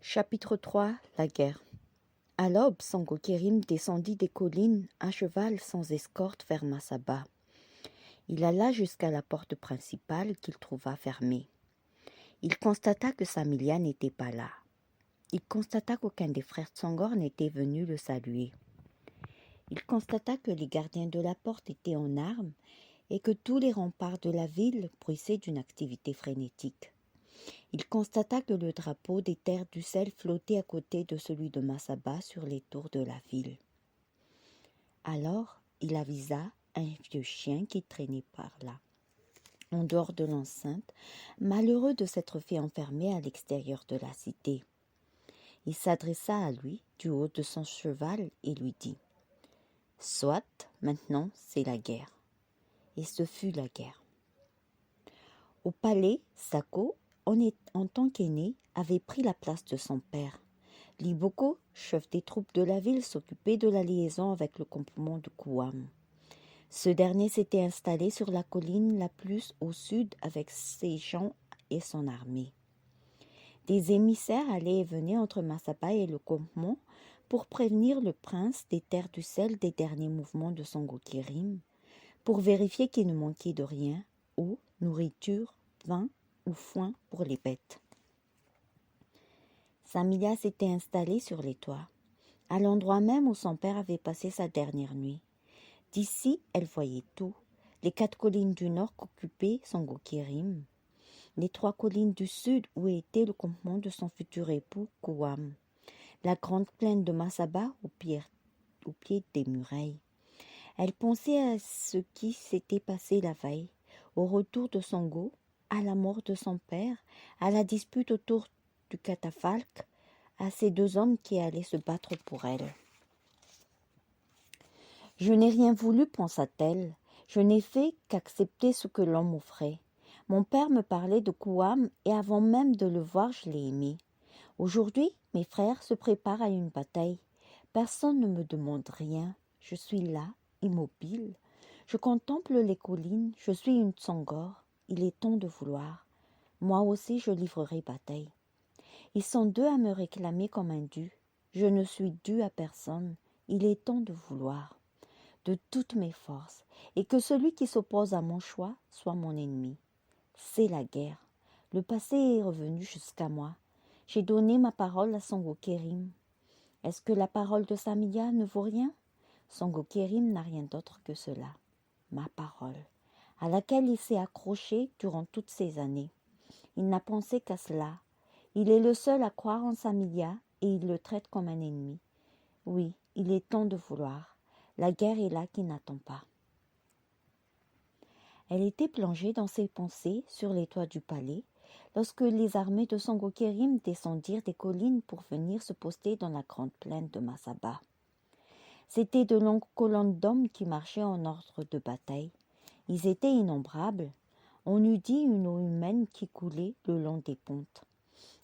Chapitre 3. La guerre. À l'aube, Sangokérim descendit des collines à cheval sans escorte vers Masaba. Il alla jusqu'à la porte principale qu'il trouva fermée. Il constata que Samilia n'était pas là. Il constata qu'aucun des frères Tsangor n'était venu le saluer. Il constata que les gardiens de la porte étaient en armes et que tous les remparts de la ville bruissaient d'une activité frénétique. Il constata que le drapeau des terres du sel flottait à côté de celui de Masaba sur les tours de la ville. Alors, il avisa un vieux chien qui traînait par là, en dehors de l'enceinte, malheureux de s'être fait enfermer à l'extérieur de la cité. Il s'adressa à lui du haut de son cheval et lui dit « Soit, maintenant c'est la guerre. » Et ce fut la guerre. Au palais, Sako, en tant qu'aîné, avait pris la place de son père. Liboko, chef des troupes de la ville, s'occupait de la liaison avec le campement de Kouam. Ce dernier s'était installé sur la colline la plus au sud avec ses gens et son armée. Des émissaires allaient et venaient entre Masaba et le campement pour prévenir le prince des terres du sel des derniers mouvements de Sangokérim, pour vérifier qu'il ne manquait de rien, eau, nourriture, vin ou foin pour les bêtes. Samilia s'était installée sur les toits, à l'endroit même où son père avait passé sa dernière nuit. D'ici, elle voyait tout, les 4 collines du nord qu'occupait Sangokérim, les 3 collines du sud où était le campement de son futur époux Kouam, la grande plaine de Masaba au pied des murailles. Elle pensait à ce qui s'était passé la veille, au retour de Sango, à la mort de son père, à la dispute autour du catafalque, à ces 2 hommes qui allaient se battre pour elle. « Je n'ai rien voulu, pensa-t-elle. Je n'ai fait qu'accepter ce que l'on m'offrait. Mon père me parlait de Kouam et avant même de le voir, je l'ai aimé. Aujourd'hui, mes frères se préparent à une bataille. Personne ne me demande rien. Je suis là, immobile. Je contemple les collines. Je suis une Tsangor. Il est temps de vouloir. Moi aussi, je livrerai bataille. Ils sont 2 à me réclamer comme un dû. Je ne suis dû à personne. Il est temps de vouloir, de toutes mes forces, et que celui qui s'oppose à mon choix soit mon ennemi. C'est la guerre. Le passé est revenu jusqu'à moi. J'ai donné ma parole à Sangokérim. Est-ce que la parole de Samilia ne vaut rien? Sangokérim n'a rien d'autre que cela. Ma parole, à laquelle il s'est accroché durant toutes ces années. Il n'a pensé qu'à cela. Il est le seul à croire en Samilia et il le traite comme un ennemi. Oui, il est temps de vouloir. La guerre est là qui n'attend pas. Elle était plongée dans ses pensées sur les toits du palais lorsque les armées de Sangokérim descendirent des collines pour venir se poster dans la grande plaine de Masaba. C'étaient de longues colonnes d'hommes qui marchaient en ordre de bataille. Ils étaient innombrables. On eût dit une eau humaine qui coulait le long des pentes.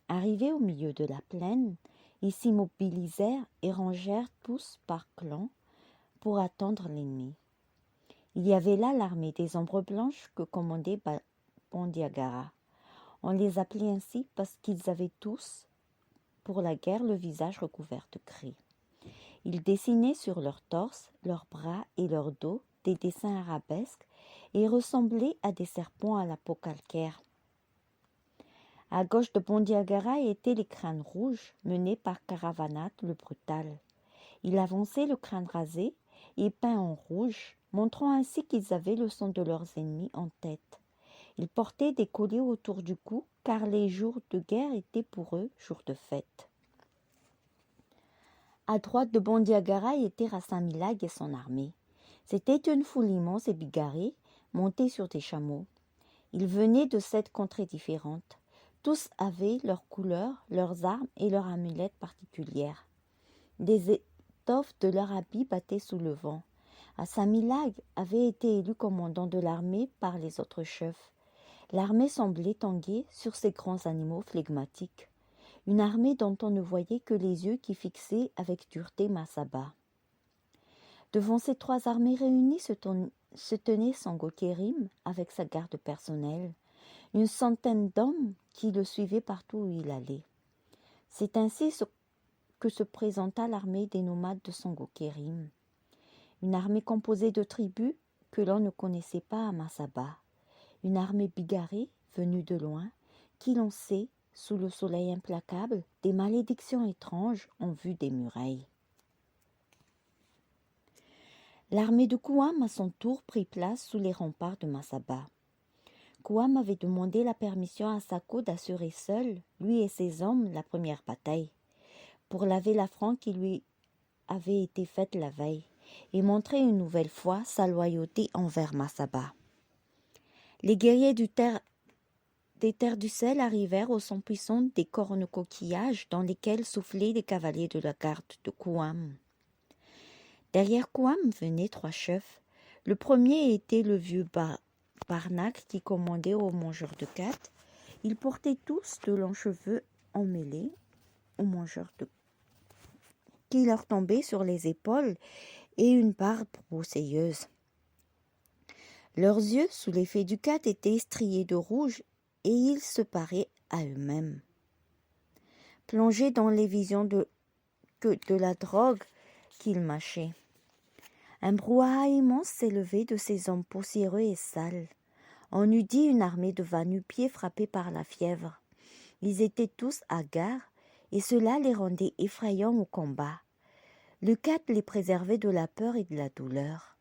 Arrivés au milieu de la plaine, ils s'immobilisèrent et rangèrent tous par clans pour attendre l'ennemi. Il y avait là l'armée des ombres blanches que commandait Bandiagara. On les appelait ainsi parce qu'ils avaient tous, pour la guerre, le visage recouvert de craie. Ils dessinaient sur leur torse, leurs bras et leur dos des dessins arabesques et ressemblaient à des serpents à la peau calcaire. À gauche de Bandiagara étaient les crânes rouges menés par Karavanat le brutal. Il avançait le crâne rasé et peint en rouge, montrant ainsi qu'ils avaient le sang de leurs ennemis en tête. Ils portaient des colliers autour du cou, car les jours de guerre étaient pour eux jours de fête. À droite de Bandiagara était Rassamilag et son armée. C'était une foule immense et bigarrée, montée sur des chameaux. Ils venaient de 7 contrées différentes. Tous avaient leurs couleurs, leurs armes et leurs amulettes particulières. Des étoffes de leurs habits battaient sous le vent. Assamilag avait été élu commandant de l'armée par les autres chefs. L'armée semblait tanguer sur ces grands animaux flegmatiques. Une armée dont on ne voyait que les yeux qui fixaient avec dureté Masaba. Devant ces 3 armées réunies se tenait Sangokérim avec sa garde personnelle, une centaine d'hommes qui le suivaient partout où il allait. C'est ainsi que se présenta l'armée des nomades de Sangokérim, une armée composée de tribus que l'on ne connaissait pas à Massaba, une armée bigarrée venue de loin, qui lançait, sous le soleil implacable, des malédictions étranges en vue des murailles. L'armée de Kouam, à son tour, prit place sous les remparts de Massaba. Kouam avait demandé la permission à Sako d'assurer seul, lui et ses hommes, la première bataille, pour laver l'affront qui lui avait été faite la veille et montrer une nouvelle fois sa loyauté envers Massaba. Les guerriers des terres du sel arrivèrent au son puissant des cornes-coquillages dans lesquels soufflaient les cavaliers de la garde de Kouam. Derrière Kouam venaient 3 chefs. Le premier était le vieux Barnak qui commandait aux mangeurs de quêtes. Ils portaient tous de longs cheveux emmêlés aux mangeurs de qui leur tombaient sur les épaules et une barbe broussailleuse. Leurs yeux, sous l'effet du cat, étaient striés de rouge et ils se paraient à eux-mêmes. Plongés dans les visions de la drogue qu'ils mâchaient. Un brouhaha immense s'élevait de ces hommes poussiéreux et sales. On eût dit une armée de va-nu-pieds frappés par la fièvre. Ils étaient tous hagards et cela les rendait effrayants au combat. Le cat les préservait de la peur et de la douleur.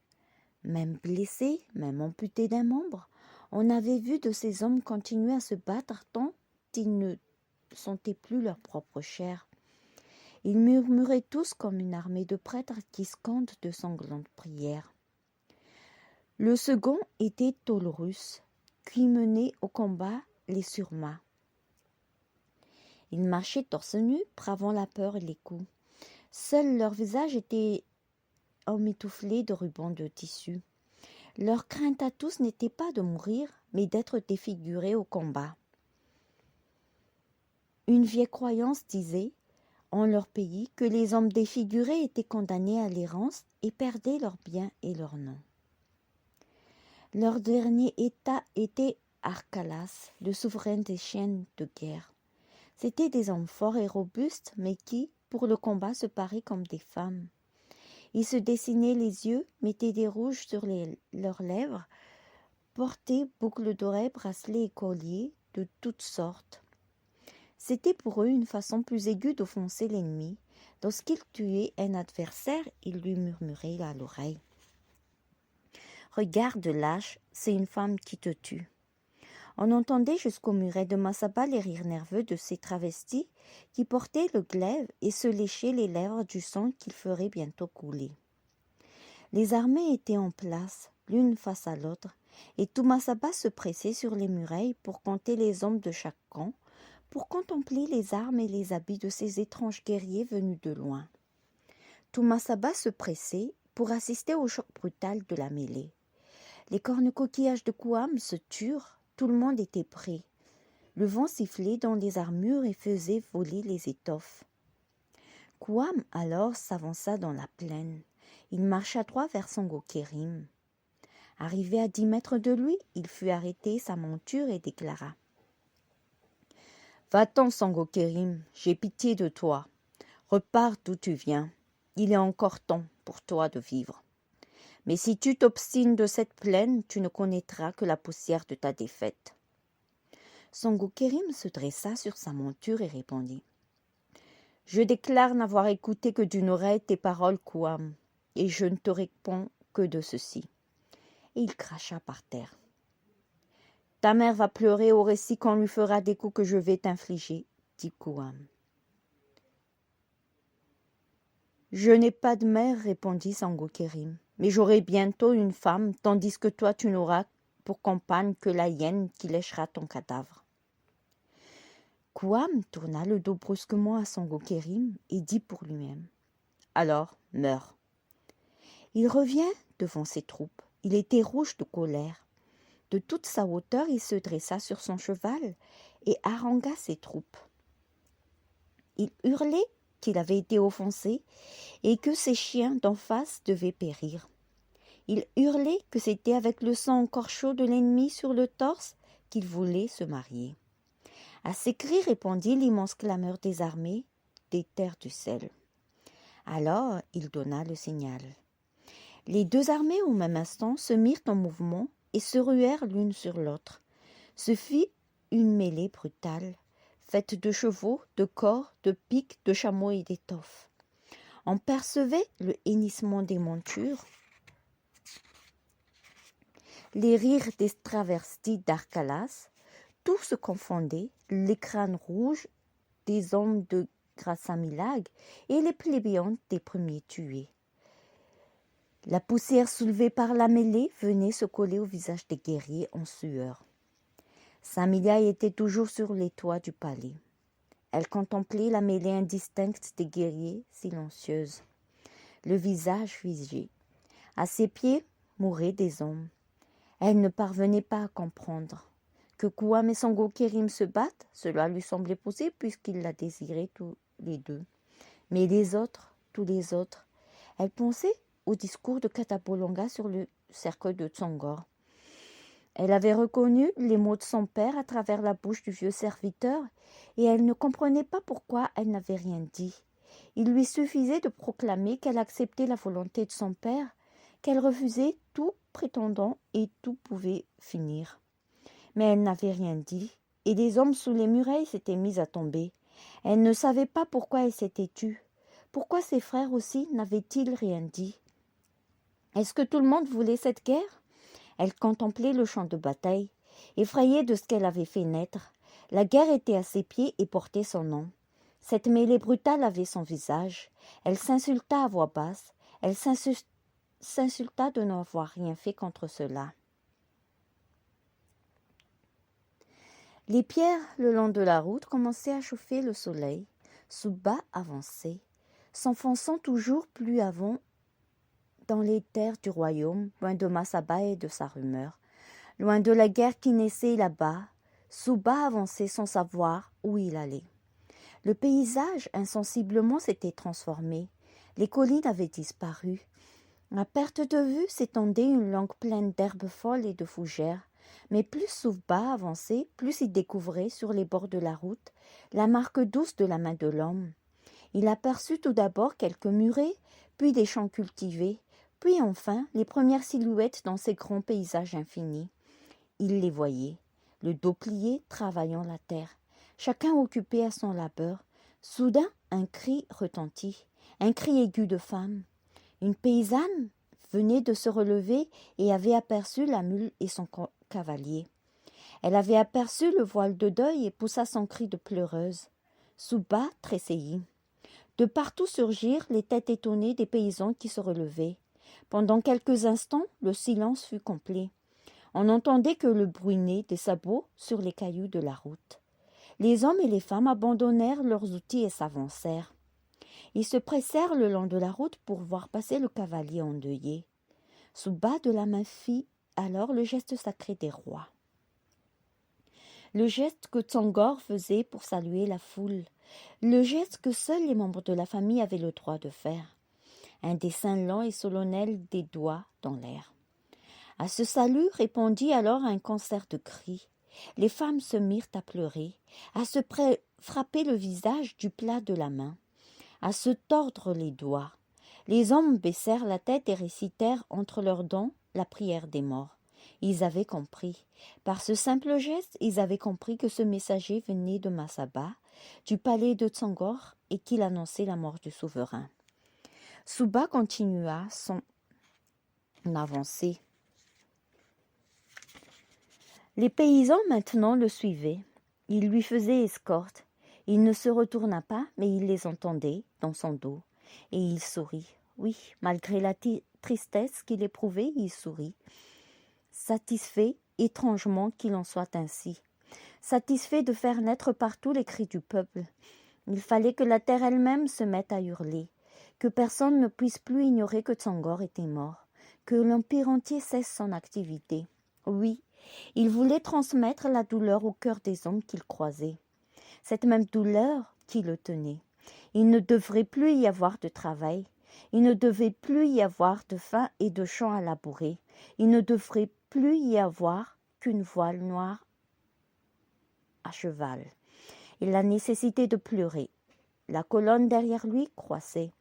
Même blessés, même amputés d'un membre, on avait vu de ces hommes continuer à se battre tant ils ne sentaient plus leur propre chair. Ils murmuraient tous comme une armée de prêtres qui scandent de sanglantes prières. Le second était Tolorus, qui menait au combat les surmats. Ils marchaient torse nu, bravant la peur et les coups. Seuls leurs visages étaient emmitouflés de rubans de tissu. Leur crainte à tous n'était pas de mourir, mais d'être défigurés au combat. Une vieille croyance disait, en leur pays, que les hommes défigurés étaient condamnés à l'errance et perdaient leurs biens et leurs noms. Leur dernier état était Arcalas, le souverain des chiens de guerre. C'étaient des hommes forts et robustes, mais qui, pour le combat, se paraient comme des femmes. Ils se dessinaient les yeux, mettaient des rouges sur leurs lèvres, portaient boucles d'oreilles, bracelets et colliers de toutes sortes. C'était pour eux une façon plus aiguë d'offenser l'ennemi. Lorsqu'ils tuaient un adversaire, ils lui murmuraient à l'oreille. « Regarde, lâche, c'est une femme qui te tue. » On entendait jusqu'au muret de Massaba les rires nerveux de ces travestis qui portaient le glaive et se léchaient les lèvres du sang qu'ils feraient bientôt couler. Les armées étaient en place, l'une face à l'autre, et tout Massaba se pressait sur les murailles pour compter les hommes de chaque camp, pour contempler les armes et les habits de ces étranges guerriers venus de loin. Tout Massaba se pressait pour assister au choc brutal de la mêlée. Les cornes-coquillages de Kouam se turent, tout le monde était prêt. Le vent sifflait dans les armures et faisait voler les étoffes. Kouam alors s'avança dans la plaine. Il marcha droit vers Sangokérim. Arrivé à 10 mètres de lui, il fut arrêté sa monture et déclara « Va-t'en, Sangokérim, j'ai pitié de toi. Repars d'où tu viens. Il est encore temps pour toi de vivre. Mais si tu t'obstines de cette plaine, tu ne connaîtras que la poussière de ta défaite. » Sangokérim se dressa sur sa monture et répondit « Je déclare n'avoir écouté que d'une oreille tes paroles, Kouam, et je ne te réponds que de ceci. » Et il cracha par terre. « Ta mère va pleurer au récit qu'on lui fera des coups que je vais t'infliger, dit Kouam. « Je n'ai pas de mère, répondit Sangokérim, mais j'aurai bientôt une femme, tandis que toi tu n'auras pour compagne que la hyène qui léchera ton cadavre. » Kouam tourna le dos brusquement à Sangokérim et dit pour lui-même « Alors, meurs. » Il revient devant ses troupes. Il était rouge de colère. De toute sa hauteur, il se dressa sur son cheval et harangua ses troupes. Il hurlait qu'il avait été offensé et que ses chiens d'en face devaient périr. Il hurlait que c'était avec le sang encore chaud de l'ennemi sur le torse qu'il voulait se marier. À ces cris répondit l'immense clameur des armées des terres du sel. Alors il donna le signal. Les deux armées au même instant se mirent en mouvement et se ruèrent l'une sur l'autre. Ce fut une mêlée brutale, faite de chevaux, de cors, de piques, de chameaux et d'étoffes. On percevait le hennissement des montures, les rires des travestis d'Arcalas, tout se confondait, les crânes rouges des hommes de Grassamilag et les plébéiens des premiers tués. La poussière soulevée par la mêlée venait se coller au visage des guerriers en sueur. Samilia était toujours sur les toits du palais. Elle contemplait la mêlée indistincte des guerriers, silencieuse, le visage figé. À ses pieds mouraient des hommes. Elle ne parvenait pas à comprendre. Que Kouam et Sango Kerim se battent, cela lui semblait possible puisqu'ils la désiraient tous les deux. Mais les autres, tous les autres, elle pensait au discours de Katabolonga sur le cercueil de Tsongor. Elle avait reconnu les mots de son père à travers la bouche du vieux serviteur et elle ne comprenait pas pourquoi elle n'avait rien dit. Il lui suffisait de proclamer qu'elle acceptait la volonté de son père, qu'elle refusait tout prétendant et tout pouvait finir. Mais elle n'avait rien dit et des hommes sous les murailles s'étaient mis à tomber. Elle ne savait pas pourquoi elle s'était tue. Pourquoi ses frères aussi n'avaient-ils rien dit? Est-ce que tout le monde voulait cette guerre? Elle contemplait le champ de bataille, effrayée de ce qu'elle avait fait naître. La guerre était à ses pieds et portait son nom. Cette mêlée brutale avait son visage. Elle s'insulta à voix basse. Elle s'insulta de n'avoir rien fait contre cela. Les pierres le long de la route commençaient à chauffer le soleil. Souba avançait, s'enfonçant toujours plus avant dans les terres du royaume, loin de Masaba et de sa rumeur, loin de la guerre qui naissait là-bas. Souba avançait sans savoir où il allait. Le paysage insensiblement s'était transformé. Les collines avaient disparu. À perte de vue s'étendait une longue plaine d'herbes folles et de fougères. Mais plus Souba avançait, plus il découvrait sur les bords de la route la marque douce de la main de l'homme. Il aperçut tout d'abord quelques murets, puis des champs cultivés, puis enfin les premières silhouettes dans ces grands paysages infinis. Il les voyait, le dos plié, travaillant la terre, chacun occupé à son labeur. Soudain, un cri retentit, un cri aigu de femme. Une paysanne venait de se relever et avait aperçu la mule et son cavalier. Elle avait aperçu le voile de deuil et poussa son cri de pleureuse. Souba tressaillit. De partout surgirent les têtes étonnées des paysans qui se relevaient. Pendant quelques instants, le silence fut complet. On n'entendait que le bruit des sabots sur les cailloux de la route. Les hommes et les femmes abandonnèrent leurs outils et s'avancèrent. Ils se pressèrent le long de la route pour voir passer le cavalier endeuillé. Souba de la main fit alors le geste sacré des rois. Le geste que Tsongor faisait pour saluer la foule. Le geste que seuls les membres de la famille avaient le droit de faire. Un dessin lent et solennel des doigts dans l'air. À ce salut répondit alors un concert de cris. Les femmes se mirent à pleurer, à se frapper le visage du plat de la main, à se tordre les doigts. Les hommes baissèrent la tête et récitèrent entre leurs dents la prière des morts. Ils avaient compris. Par ce simple geste, ils avaient compris que ce messager venait de Masaba, du palais de Tsongor, et qu'il annonçait la mort du souverain. Souba continua son avancée. Les paysans maintenant le suivaient. Il lui faisait escorte. Il ne se retourna pas, mais il les entendait dans son dos. Et il sourit. Oui, malgré la tristesse qu'il éprouvait, il sourit. Satisfait, étrangement qu'il en soit ainsi. Satisfait de faire naître partout les cris du peuple. Il fallait que la terre elle-même se mette à hurler, que personne ne puisse plus ignorer que Tsongor était mort, que l'empire entier cesse son activité. Oui, il voulait transmettre la douleur au cœur des hommes qu'il croisait. Cette même douleur qui le tenait. Il ne devrait plus y avoir de travail. Il ne devait plus y avoir de faim et de champs à labourer. Il ne devrait plus y avoir qu'une voile noire à cheval. et la nécessité de pleurer. La colonne derrière lui croissait,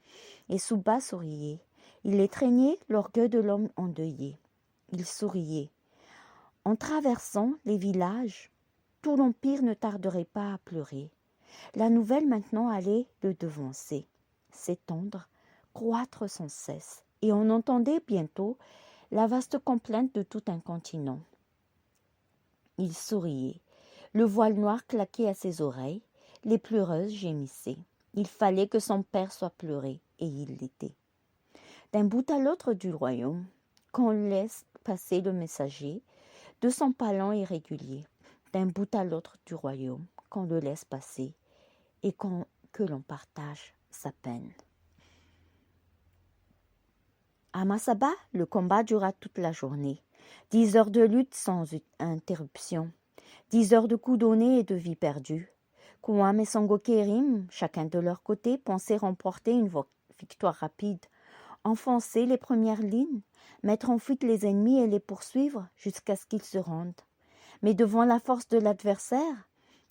et Suba souriait. Il étreignait l'orgueil de l'homme endeuillé. Il souriait. En traversant les villages, tout l'Empire ne tarderait pas à pleurer. La nouvelle maintenant allait le devancer, s'étendre, croître sans cesse, et on entendait bientôt la vaste complainte de tout un continent. Il souriait. Le voile noir claquait à ses oreilles, les pleureuses gémissaient. Il fallait que son père soit pleuré, et il l'était. D'un bout à l'autre du royaume, qu'on laisse passer le messager de son palan irrégulier, d'un bout à l'autre du royaume, qu'on le laisse passer, et que l'on partage sa peine. À Masaba, le combat dura toute la journée. 10 heures de lutte sans interruption. 10 heures de coups donnés et de vies perdues. Kouam et Sango Kerim, chacun de leur côté, pensaient remporter une victoire rapide, enfoncer les premières lignes, mettre en fuite les ennemis et les poursuivre jusqu'à ce qu'ils se rendent. Mais devant la force de l'adversaire,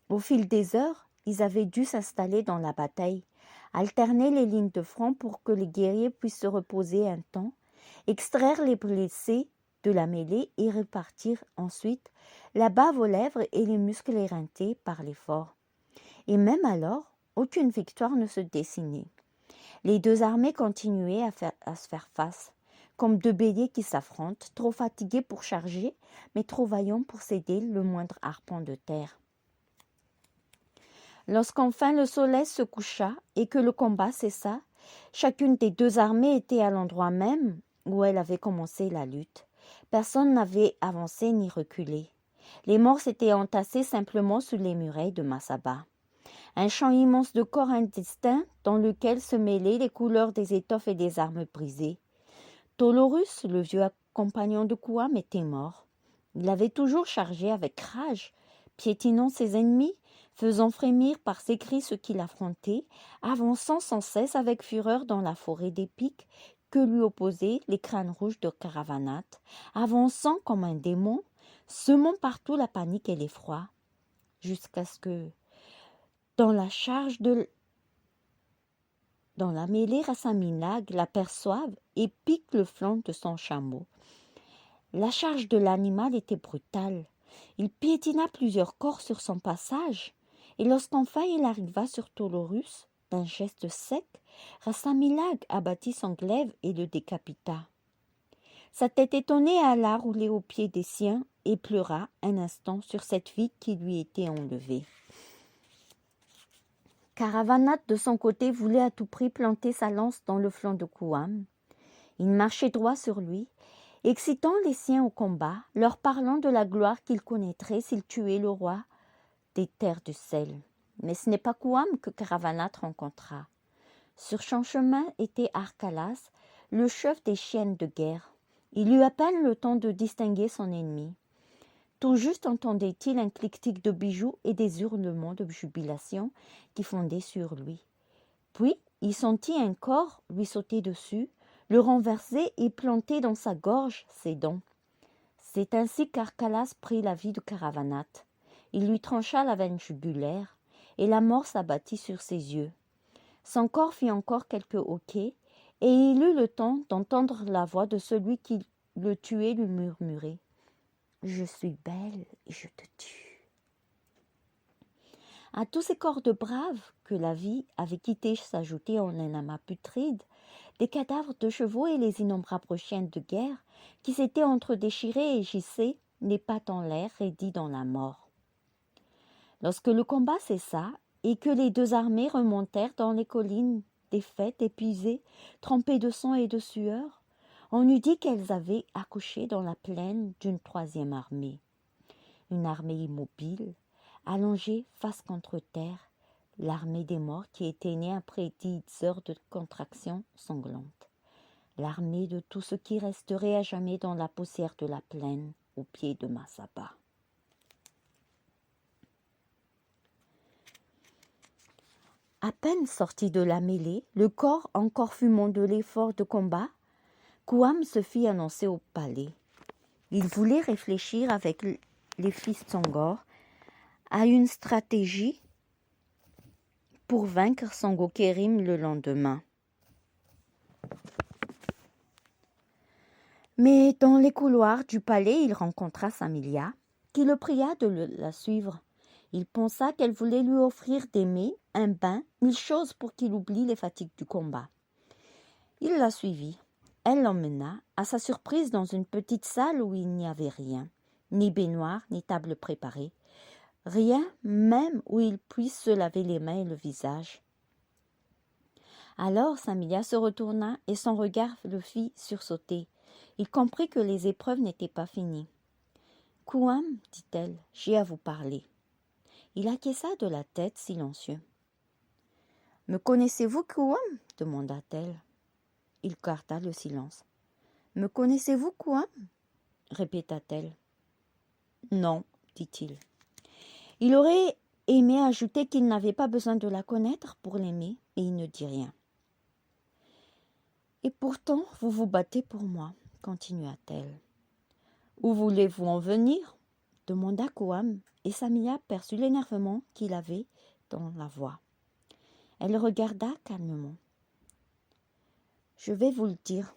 au fil des heures, ils avaient dû s'installer dans la bataille, alterner les lignes de front pour que les guerriers puissent se reposer un temps, extraire les blessés de la mêlée et repartir ensuite, la bave aux lèvres et les muscles éreintés par l'effort. Et même alors, aucune victoire ne se dessinait. Les deux armées continuaient à se faire face, comme deux béliers qui s'affrontent, trop fatigués pour charger, mais trop vaillants pour céder le moindre arpent de terre. Lorsqu'enfin le soleil se coucha et que le combat cessa, chacune des deux armées était à l'endroit même où elle avait commencé la lutte. Personne n'avait avancé ni reculé. Les morts s'étaient entassés simplement sous les murailles de Masaba. Un champ immense de corps indistincts dans lequel se mêlaient les couleurs des étoffes et des armes brisées. Tolorus, le vieux compagnon de Kouam, était mort. Il avait toujours chargé avec rage, piétinant ses ennemis, faisant frémir par ses cris ceux qui l'affrontaient, avançant sans cesse avec fureur dans la forêt des pics que lui opposaient les crânes rouges de Caravanat, avançant comme un démon, semant partout la panique et l'effroi, jusqu'à ce que, dans la mêlée, Rassaminag l'aperçoive et pique le flanc de son chameau. La charge de l'animal était brutale. Il piétina plusieurs corps sur son passage, et lorsqu'enfin il arriva sur Tolorus, d'un geste sec, Rassaminag abattit son glaive et le décapita. Sa tête étonnée alla rouler aux pieds des siens et pleura un instant sur cette vie qui lui était enlevée. Caravanat, de son côté, voulait à tout prix planter sa lance dans le flanc de Kouam. Il marchait droit sur lui, excitant les siens au combat, leur parlant de la gloire qu'il connaîtrait s'il tuait le roi des terres du sel. Mais ce n'est pas Kouam que Caravanat rencontra. Sur son chemin était Arcalas, le chef des chiennes de guerre. Il eut à peine le temps de distinguer son ennemi. Tout juste entendait-il un clic-tic de bijoux et des hurlements de jubilation qui fondaient sur lui. Puis, il sentit un corps lui sauter dessus, le renverser et planter dans sa gorge ses dents. C'est ainsi qu'Arcalas prit la vie de Caravanat. Il lui trancha la veine jugulaire, et la mort s'abattit sur ses yeux. Son corps fit encore quelques hoquets, et il eut le temps d'entendre la voix de celui qui le tuait lui murmurer « Je suis belle et je te tue ». À tous ces corps de braves que la vie avait quittés s'ajoutaient en un amas putride des cadavres de chevaux et les innombrables chiens de guerre qui s'étaient entre-déchirés et gissaient, les pattes en l'air, raidis dans la mort. Lorsque le combat cessa et que les deux armées remontèrent dans les collines défaites, épuisées, trempées de sang et de sueur, on eût dit qu'elles avaient accouché dans la plaine d'une troisième armée. Une armée immobile, allongée face contre terre, l'armée des morts qui était née après 10 heures de contraction sanglante. L'armée de tout ce qui resterait à jamais dans la poussière de la plaine au pied de Masaba. À peine sorti de la mêlée, le corps encore fumant de l'effort de combat, Kouam se fit annoncer au palais. Il voulait réfléchir avec les fils Sangor à une stratégie pour vaincre Sango Kerim le lendemain. Mais dans les couloirs du palais, il rencontra Samilia, qui le pria de la suivre. Il pensa qu'elle voulait lui offrir des mets, un bain, 1000 choses pour qu'il oublie les fatigues du combat. Il la suivit. Elle l'emmena, à sa surprise, dans une petite salle où il n'y avait rien, ni baignoire, ni table préparée, rien même où il puisse se laver les mains et le visage. Alors Samilia se retourna et son regard le fit sursauter. Il comprit que les épreuves n'étaient pas finies. « Kouam, dit-elle, j'ai à vous parler. » Il acquiesça de la tête, silencieux. « Me connaissez-vous, Kouam » demanda-t-elle. Il garda le silence. « Me connaissez-vous, Kouam » répéta-t-elle. « Non, dit-il. » Il aurait aimé ajouter qu'il n'avait pas besoin de la connaître pour l'aimer, et il ne dit rien. « Et pourtant, vous vous battez pour moi, continua-t-elle. « Où voulez-vous en venir » demanda Kouam, et Samilia perçut l'énervement qu'il avait dans la voix. Elle le regarda calmement. « Je vais vous le dire. »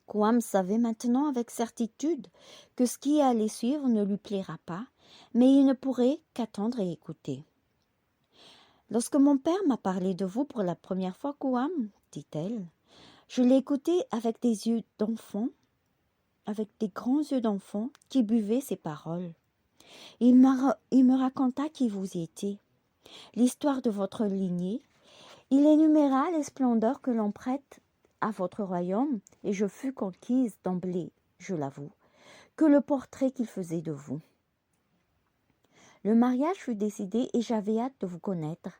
Kouam savait maintenant avec certitude que ce qui allait suivre ne lui plaira pas, mais il ne pourrait qu'attendre et écouter. « Lorsque mon père m'a parlé de vous pour la première fois, Kouam, dit-elle, je l'ai écouté avec des yeux d'enfant, avec des grands yeux d'enfant qui buvaient ses paroles. Il me raconta qui vous étiez, l'histoire de votre lignée. Il énuméra les splendeurs que l'on prête à votre royaume, et je fus conquise d'emblée, je l'avoue, que le portrait qu'il faisait de vous. Le mariage fut décidé et j'avais hâte de vous connaître,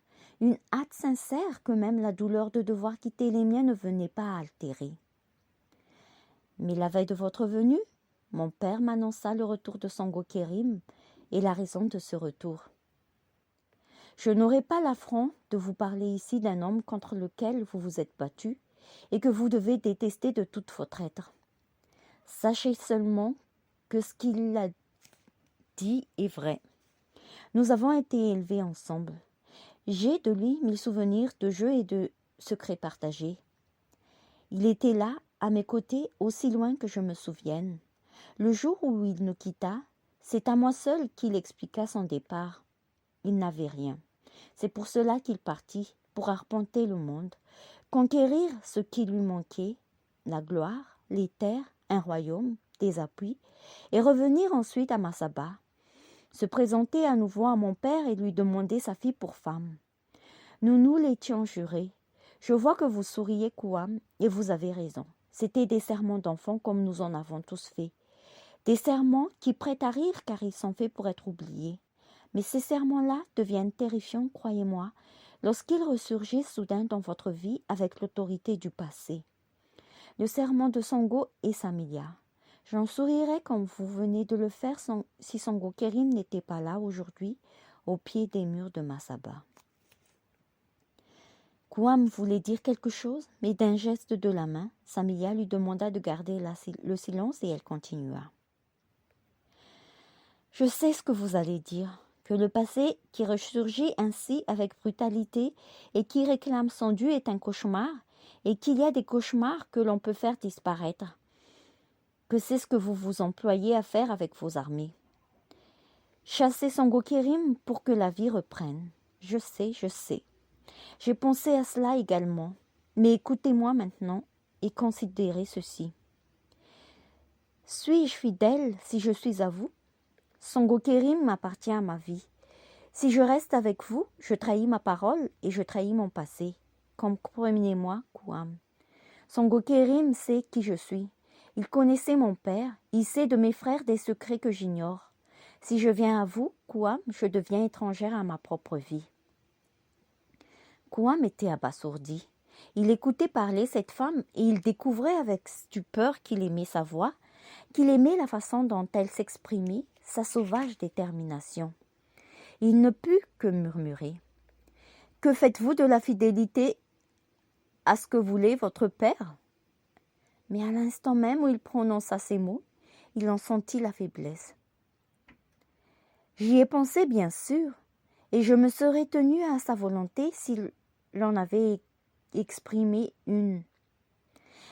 une hâte sincère que même la douleur de devoir quitter les miens ne venait pas altérer. Mais la veille de votre venue, mon père m'annonça le retour de Sango Kerim et la raison de ce retour. Je n'aurai pas l'affront de vous parler ici d'un homme contre lequel vous vous êtes battu et que vous devez détester de toute votre être. Sachez seulement que ce qu'il a dit est vrai. Nous avons été élevés ensemble. J'ai de lui 1000 souvenirs de jeux et de secrets partagés. Il était là, à mes côtés, aussi loin que je me souvienne. Le jour où il nous quitta, c'est à moi seul qu'il expliqua son départ. Il n'avait rien. C'est pour cela qu'il partit, pour arpenter le monde, conquérir ce qui lui manquait, la gloire, les terres, un royaume, des appuis, et revenir ensuite à Masaba, se présenter à nouveau à mon père et lui demander sa fille pour femme. Nous nous l'étions jurés. Je vois que vous souriez, Kouam, et vous avez raison. C'étaient des serments d'enfants comme nous en avons tous fait. Des serments qui prêtent à rire car ils sont faits pour être oubliés. Mais ces serments-là deviennent terrifiants, croyez-moi, lorsqu'ils ressurgissent soudain dans votre vie avec l'autorité du passé. Le serment de Sango et Samilia. J'en sourirais comme vous venez de le faire si Sango Kerim n'était pas là aujourd'hui, au pied des murs de Masaba. Kouam voulait dire quelque chose, mais d'un geste de la main, Samilia lui demanda de garder le silence et elle continua. « Je sais ce que vous allez dire, que le passé qui ressurgit ainsi avec brutalité et qui réclame son dû est un cauchemar, et qu'il y a des cauchemars que l'on peut faire disparaître, que c'est ce que vous vous employez à faire avec vos armées. Chasser Sango Kerim pour que la vie reprenne. Je sais. J'ai pensé à cela également, mais écoutez-moi maintenant et considérez ceci. Suis-je fidèle si je suis à vous? Sango Kerim m'appartient à ma vie. Si je reste avec vous, je trahis ma parole et je trahis mon passé. Comprenez-moi, Kouam. Sango Kerim sait qui je suis. Il connaissait mon père, il sait de mes frères des secrets que j'ignore. Si je viens à vous, Kouam, je deviens étrangère à ma propre vie. Kouam était abasourdi. Il écoutait parler cette femme et il découvrait avec stupeur qu'il aimait sa voix, qu'il aimait la façon dont elle s'exprimait, sa sauvage détermination. Il ne put que murmurer. « Que faites-vous de la fidélité à ce que voulait votre père ?» Mais à l'instant même où il prononça ces mots, il en sentit la faiblesse. « J'y ai pensé, bien sûr, et je me serais tenu à sa volonté s'il en avait exprimé une.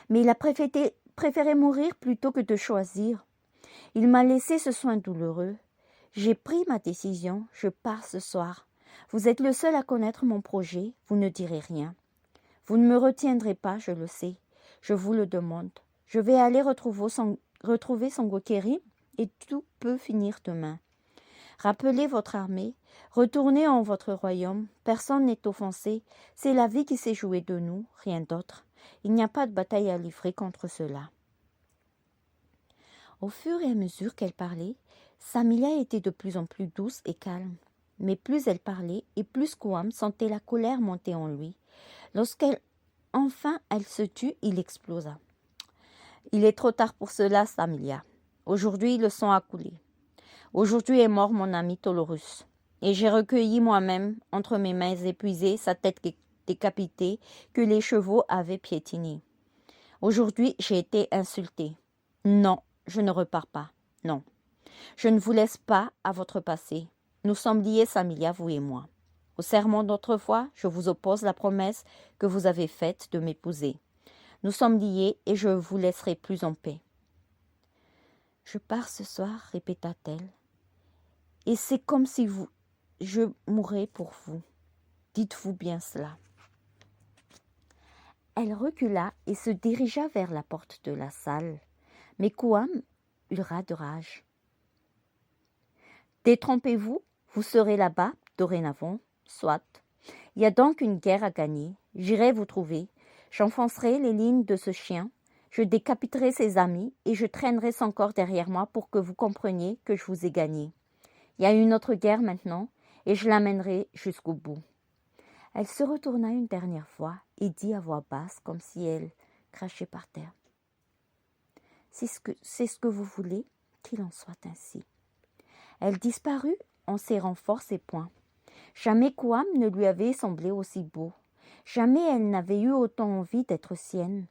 Mais il a préféré mourir plutôt que de choisir. Il m'a laissé ce soin douloureux. J'ai pris ma décision, je pars ce soir. Vous êtes le seul à connaître mon projet, vous ne direz rien. Vous ne me retiendrez pas, je le sais. Je vous le demande. Je vais aller retrouver Songo Kérim et tout peut finir demain. Rappelez votre armée, retournez en votre royaume, personne n'est offensé, c'est la vie qui s'est jouée de nous, rien d'autre. Il n'y a pas de bataille à livrer contre cela. Au fur et à mesure qu'elle parlait, Samilia était de plus en plus douce et calme. Mais plus elle parlait et plus Kouam sentait la colère monter en lui. Lorsqu'enfin elle se tut, il explosa. « Il est trop tard pour cela, Samilia. Aujourd'hui, le sang a coulé. Aujourd'hui est mort mon ami Tolorus. Et j'ai recueilli moi-même, entre mes mains épuisées, sa tête décapitée que les chevaux avaient piétinée. Aujourd'hui, j'ai été insultée. Non, je ne repars pas. Non. Je ne vous laisse pas à votre passé. Nous sommes liés, Samilia, vous et moi. Au serment d'autrefois, je vous oppose la promesse que vous avez faite de m'épouser. Nous sommes liés et je vous laisserai plus en paix. Je pars ce soir, répéta-t-elle, et c'est comme si je mourrais pour vous. Dites-vous bien cela. Elle recula et se dirigea vers la porte de la salle, mais Kouam hurla de rage. Détrompez-vous, vous serez là-bas, dorénavant, soit. Il y a donc une guerre à gagner, j'irai vous trouver, j'enfoncerai les lignes de ce chien, je décapiterai ses amis et je traînerai son corps derrière moi pour que vous compreniez que je vous ai gagné. Il y a une autre guerre maintenant et je l'amènerai jusqu'au bout. Elle se retourna une dernière fois et dit à voix basse comme si elle crachait par terre. C'est ce que vous voulez, qu'il en soit ainsi. Elle disparut en serrant fort ses poings. Jamais Kouam ne lui avait semblé aussi beau. Jamais elle n'avait eu autant envie d'être sienne.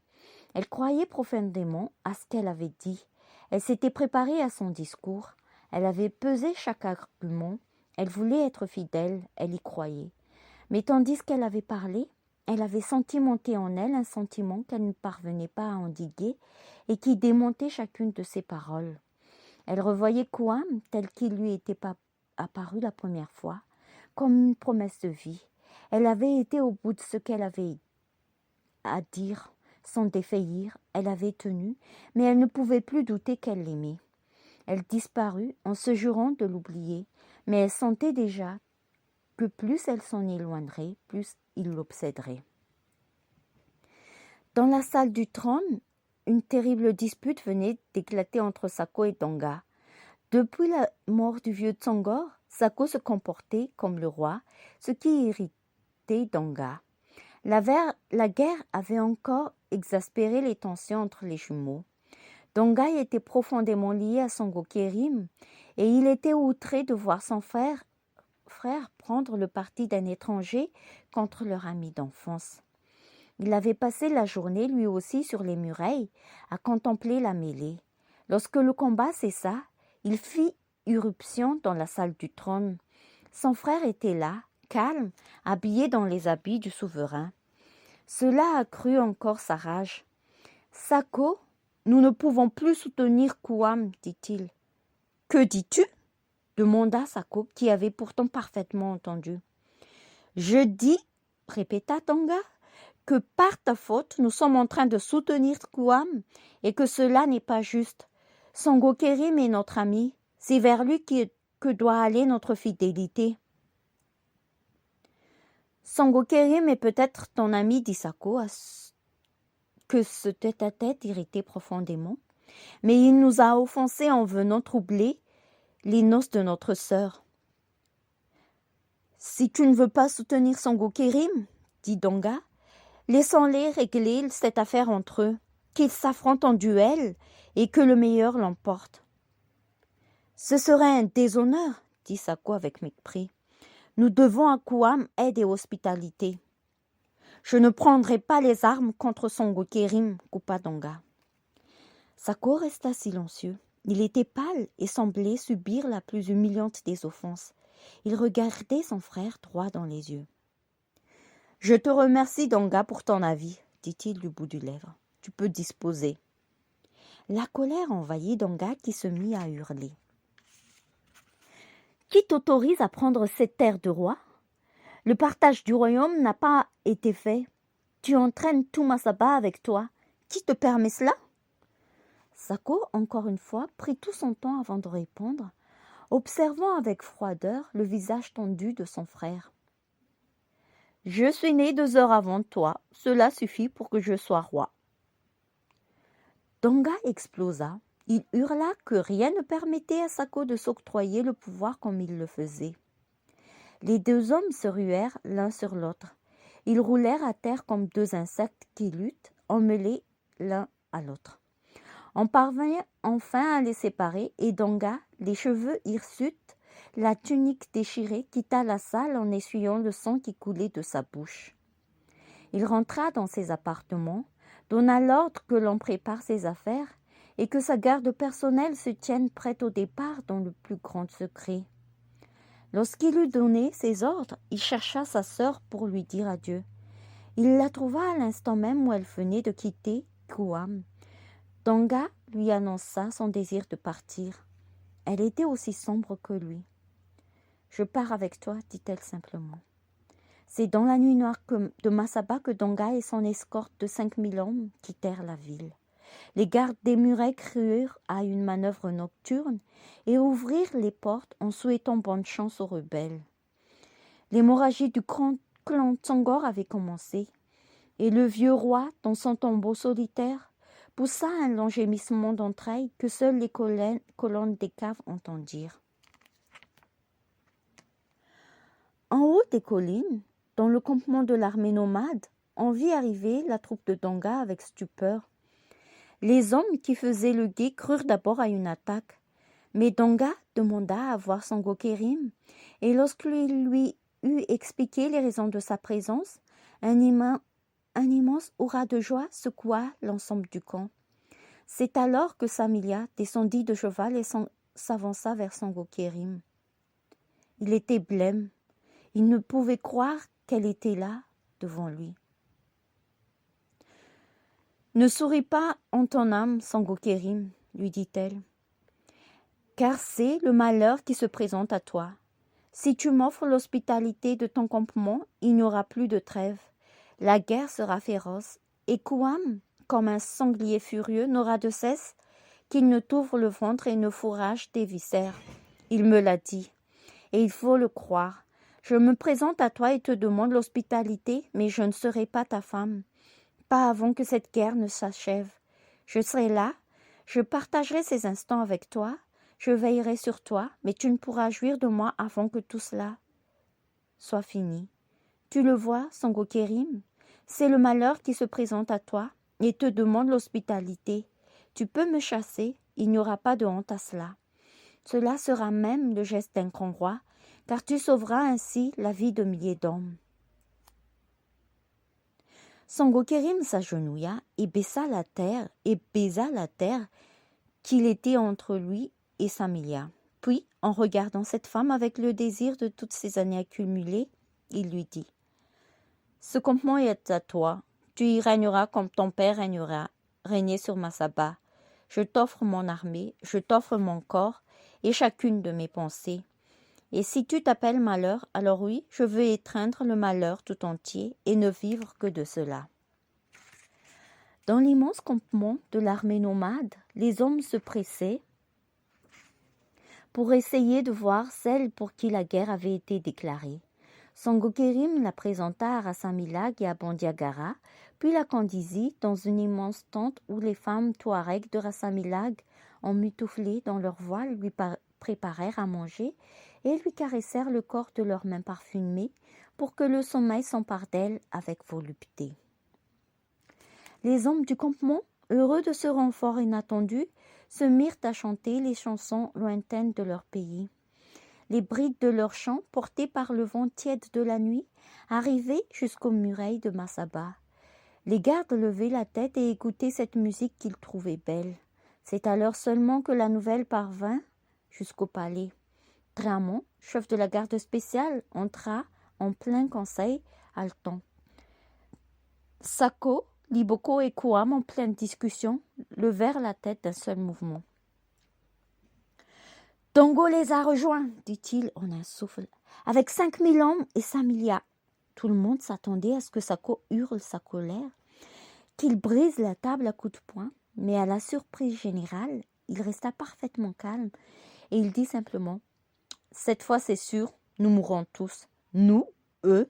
Elle croyait profondément à ce qu'elle avait dit. Elle s'était préparée à son discours. Elle avait pesé chaque argument. Elle voulait être fidèle, elle y croyait. Mais tandis qu'elle avait parlé, elle avait senti monter en elle un sentiment qu'elle ne parvenait pas à endiguer et qui démontait chacune de ses paroles. Elle revoyait Kouam tel qu'il lui était apparu la première fois, comme une promesse de vie. Elle avait été au bout de ce qu'elle avait à dire, sans défaillir, elle avait tenu, mais elle ne pouvait plus douter qu'elle l'aimait. Elle disparut en se jurant de l'oublier, mais elle sentait déjà que plus elle s'en éloignerait, plus il l'obséderait. Dans la salle du trône, une terrible dispute venait d'éclater entre Sako et Donga. Depuis la mort du vieux Tsongor, Sako se comportait comme le roi, ce qui irritait Donga. La guerre avait encore exaspéré les tensions entre les jumeaux. Donga était profondément lié à Songo Kérim et il était outré de voir son frère prendre le parti d'un étranger contre leur ami d'enfance. Il avait passé la journée lui aussi sur les murailles à contempler la mêlée. Lorsque le combat cessa, il fit irruption dans la salle du trône. Son frère était là, calme, habillé dans les habits du souverain. Cela accrut encore sa rage. « Sako, nous ne pouvons plus soutenir Kouam, dit-il. »« Que dis-tu » demanda Sako, qui avait pourtant parfaitement entendu. « Je dis, répéta Donga, que par ta faute, nous sommes en train de soutenir Kouam et que cela n'est pas juste. Songo Kérim est notre ami, c'est vers lui que doit aller notre fidélité. » Songo Kérim est peut-être ton ami, dit Sako, que ce tête-à-tête irritait profondément, mais il nous a offensés en venant troubler les noces de notre sœur. Si tu ne veux pas soutenir Songo Kérim, dit Donga, laissons-les régler cette affaire entre eux, qu'ils s'affrontent en duel et que le meilleur l'emporte. Ce serait un déshonneur, dit Sako avec mépris. Nous devons à Kouam aide et hospitalité. Je ne prendrai pas les armes contre Songo Kérim, coupa Donga. Sako resta silencieux. Il était pâle et semblait subir la plus humiliante des offenses. Il regardait son frère droit dans les yeux. « Je te remercie, Danga, pour ton avis, dit-il du bout du lèvre. Tu peux disposer. » La colère envahit Danga qui se mit à hurler. « Qui t'autorise à prendre cette terre de roi ? Le partage du royaume n'a pas été fait. Tu entraînes tout Masaba avec toi. Qui te permet cela ?» Sako, encore une fois, prit tout son temps avant de répondre, observant avec froideur le visage tendu de son frère. « Je suis né 2 heures avant toi. Cela suffit pour que je sois roi. » Danga explosa. Il hurla que rien ne permettait à Sako de s'octroyer le pouvoir comme il le faisait. Les 2 hommes se ruèrent l'un sur l'autre. Ils roulèrent à terre comme 2 insectes qui luttent, emmêlés l'un à l'autre. On parvint enfin à les séparer et Danga, les cheveux hirsutes, la tunique déchirée, quitta la salle en essuyant le sang qui coulait de sa bouche. Il rentra dans ses appartements, donna l'ordre que l'on prépare ses affaires et que sa garde personnelle se tienne prête au départ dans le plus grand secret. Lorsqu'il eut donné ses ordres, il chercha sa sœur pour lui dire adieu. Il la trouva à l'instant même où elle venait de quitter Kouam. Danga lui annonça son désir de partir. Elle était aussi sombre que lui. « Je pars avec toi, dit-elle simplement. » C'est dans la nuit noire de Masaba que Danga et son escorte de 5000 hommes quittèrent la ville. Les gardes des murets crurent à une manœuvre nocturne et ouvrirent les portes en souhaitant bonne chance aux rebelles. L'hémorragie du grand clan Tsongor avait commencé, et le vieux roi, dans son tombeau solitaire, poussa un long gémissement d'entrailles que seules les colonnes des caves entendirent. En haut des collines, dans le campement de l'armée nomade, on vit arriver la troupe de Danga avec stupeur. Les hommes qui faisaient le guet crurent d'abord à une attaque, mais Danga demanda à voir Sango Kerim, et lorsqu'il lui eut expliqué les raisons de sa présence, un immense hurrah de joie secoua l'ensemble du camp. C'est alors que Samilia descendit de cheval et s'avança vers Sango Kerim. Il était blême. Il ne pouvait croire qu'elle était là, devant lui. « Ne souris pas en ton âme, Sango Kerim, lui dit-elle, car c'est le malheur qui se présente à toi. Si tu m'offres l'hospitalité de ton campement, il n'y aura plus de trêve. La guerre sera féroce, et Kouam, comme un sanglier furieux, n'aura de cesse qu'il ne t'ouvre le ventre et ne fourrage tes viscères. Il me l'a dit, et il faut le croire. Je me présente à toi et te demande l'hospitalité, mais je ne serai pas ta femme, pas avant que cette guerre ne s'achève. Je serai là, je partagerai ces instants avec toi, je veillerai sur toi, mais tu ne pourras jouir de moi avant que tout cela soit fini. Tu le vois, Sango Kerim, c'est le malheur qui se présente à toi et te demande l'hospitalité. Tu peux me chasser, il n'y aura pas de honte à cela. Cela sera même le geste d'un grand roi, car tu sauveras ainsi la vie de milliers d'hommes. Sango Kerim s'agenouilla et baisa la terre qu'il était entre lui et Samilia. Puis, en regardant cette femme avec le désir de toutes ces années accumulées, il lui dit « Ce campement est à toi. Tu y régneras comme ton père régnait sur Masaba. Je t'offre mon armée, je t'offre mon corps et chacune de mes pensées. Et si tu t'appelles malheur, alors oui, je veux étreindre le malheur tout entier et ne vivre que de cela. » Dans l'immense campement de l'armée nomade, les hommes se pressaient pour essayer de voir celle pour qui la guerre avait été déclarée. Sango Kerim la présenta à Rassamilag et à Bandiagara, puis la conduisit dans une immense tente où les femmes touaregs de Rassamilag, emmitouflées dans leurs voiles, lui préparèrent à manger et lui caressèrent le corps de leurs mains parfumées pour que le sommeil s'empare d'elle avec volupté. Les hommes du campement, heureux de ce renfort inattendu, se mirent à chanter les chansons lointaines de leur pays. Les brides de leurs chants, portés par le vent tiède de la nuit, arrivaient jusqu'aux murailles de Masaba. Les gardes levaient la tête et écoutaient cette musique qu'ils trouvaient belle. C'est alors seulement que la nouvelle parvint jusqu'au palais. Dramon, chef de la garde spéciale, entra en plein conseil haletant. Sako, Liboko et Kouam, en pleine discussion, levèrent la tête d'un seul mouvement. « Tongo les a rejoints, dit-il en un souffle, avec 5000 hommes et 5 milliards. » Tout le monde s'attendait à ce que Sako hurle sa colère, qu'il brise la table à coups de poing, mais à la surprise générale, il resta parfaitement calme et il dit simplement « Cette fois c'est sûr, nous mourrons tous. Nous, eux,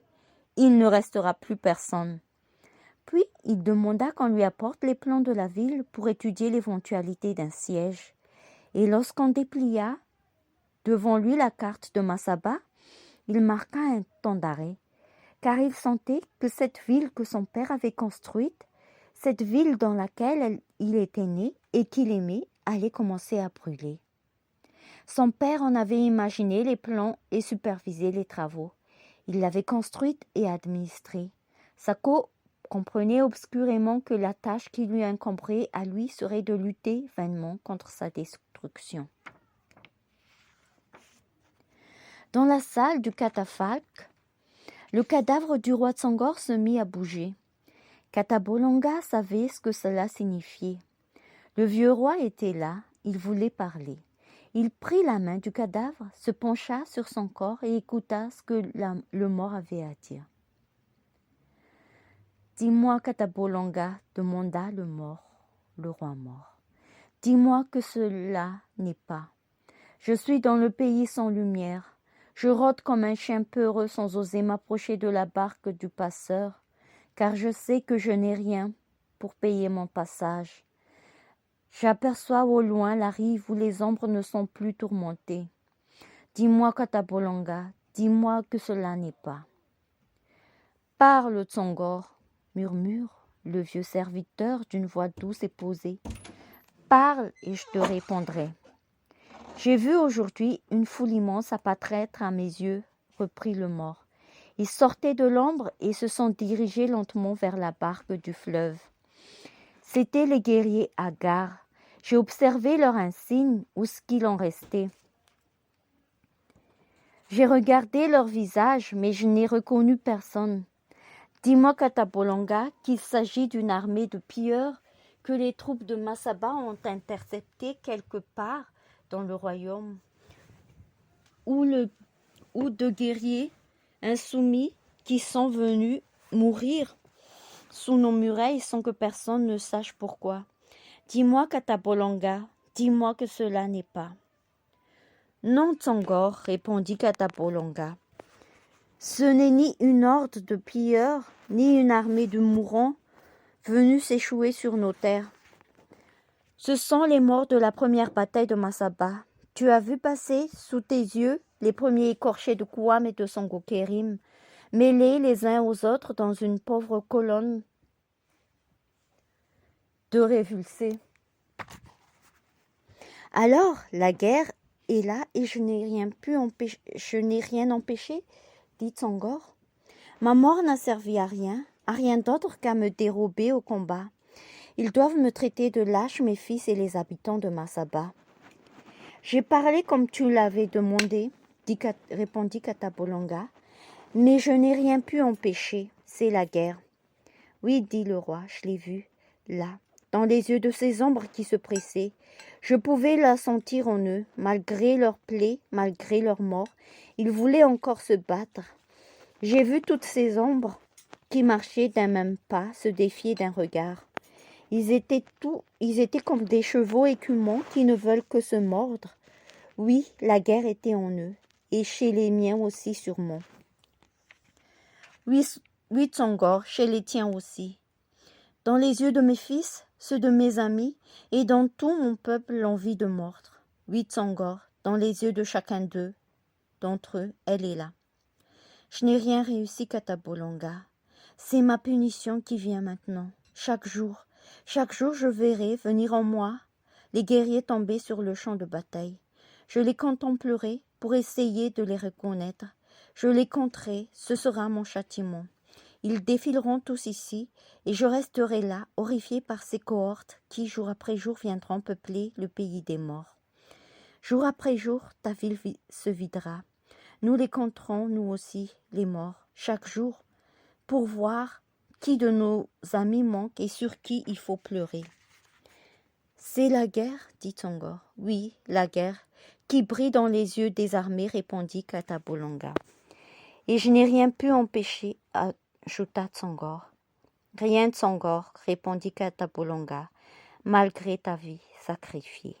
il ne restera plus personne. » Puis il demanda qu'on lui apporte les plans de la ville pour étudier l'éventualité d'un siège. Et lorsqu'on déplia devant lui la carte de Masaba, il marqua un temps d'arrêt, car il sentait que cette ville que son père avait construite, cette ville dans laquelle il était né et qu'il aimait, allait commencer à brûler. Son père en avait imaginé les plans et supervisé les travaux. Il l'avait construite et administrée. Sako comprenait obscurément que la tâche qui lui incomberait à lui serait de lutter vainement contre sa destruction. Dans la salle du catafalque, le cadavre du roi Tsongor se mit à bouger. Katabolonga savait ce que cela signifiait. Le vieux roi était là, il voulait parler. Il prit la main du cadavre, se pencha sur son corps et écouta ce que le mort avait à dire. « Dis-moi, Katabolonga, demanda le roi mort. Dis-moi que cela n'est pas. Je suis dans le pays sans lumière. Je rôde comme un chien peureux sans oser m'approcher de la barque du passeur, car je sais que je n'ai rien pour payer mon passage. J'aperçois au loin la rive où les ombres ne sont plus tourmentées. Dis-moi, Katabolonga, dis-moi que cela n'est pas. Parle, Tsongor, murmure le vieux serviteur d'une voix douce et posée. Parle et je te répondrai. J'ai vu aujourd'hui une foule immense apparaître à mes yeux, reprit le mort. Ils sortaient de l'ombre et se sont dirigés lentement vers la barque du fleuve. C'étaient les guerriers hagards. J'ai observé leurs insignes ou ce qu'il en restait. J'ai regardé leurs visages, mais je n'ai reconnu personne. Dis-moi, Katabolonga, qu'il s'agit d'une armée de pilleurs que les troupes de Masaba ont interceptées quelque part dans le royaume, ou de guerriers insoumis qui sont venus mourir sous nos murailles sans que personne ne sache pourquoi. Dis-moi, Katabolonga, dis-moi que cela n'est pas. Non, Tsongor, répondit Katabolonga. Ce n'est ni une horde de pilleurs, ni une armée de mourants venus s'échouer sur nos terres. Ce sont les morts de la première bataille de Masaba. Tu as vu passer sous tes yeux les premiers écorchés de Kouam et de Songo Kerim, mêlés les uns aux autres dans une pauvre colonne de révulsés. Alors, la guerre est là et je n'ai rien empêché, dit Tsongor. Ma mort n'a servi à rien d'autre qu'à me dérober au combat. Ils doivent me traiter de lâche, mes fils et les habitants de Masaba. J'ai parlé comme tu l'avais demandé, répondit Katabolonga, mais je n'ai rien pu empêcher, c'est la guerre. Oui, dit le roi, je l'ai vu, là, dans les yeux de ces ombres qui se pressaient. Je pouvais la sentir en eux, malgré leurs plaies, malgré leurs morts. Ils voulaient encore se battre. J'ai vu toutes ces ombres qui marchaient d'un même pas, se défier d'un regard. Ils étaient comme des chevaux écumants qui ne veulent que se mordre. Oui, la guerre était en eux, et chez les miens aussi sûrement. Oui, Tsongor, chez les tiens aussi. Dans les yeux de mes fils, ceux de mes amis, et dans tout mon peuple l'envie de mordre. Oui, Tsongor, dans les yeux de chacun d'entre eux, elle est là. Je n'ai rien réussi, Katabolonga. C'est ma punition qui vient maintenant, chaque jour, je verrai venir en moi les guerriers tombés sur le champ de bataille. Je les contemplerai pour essayer de les reconnaître. Je les compterai, ce sera mon châtiment. Ils défileront tous ici, et je resterai là, horrifié par ces cohortes qui, jour après jour, viendront peupler le pays des morts. Jour après jour, ta ville se videra. Nous les compterons, nous aussi, les morts, chaque jour, pour voir qui de nos amis manque et sur qui il faut pleurer. C'est la guerre, dit Tsongor. Oui, la guerre, qui brille dans les yeux des armées, répondit Katabolonga. Et je n'ai rien pu empêcher, ajouta Tsongor. Rien, Tsongor, répondit Katabolonga, malgré ta vie sacrifiée.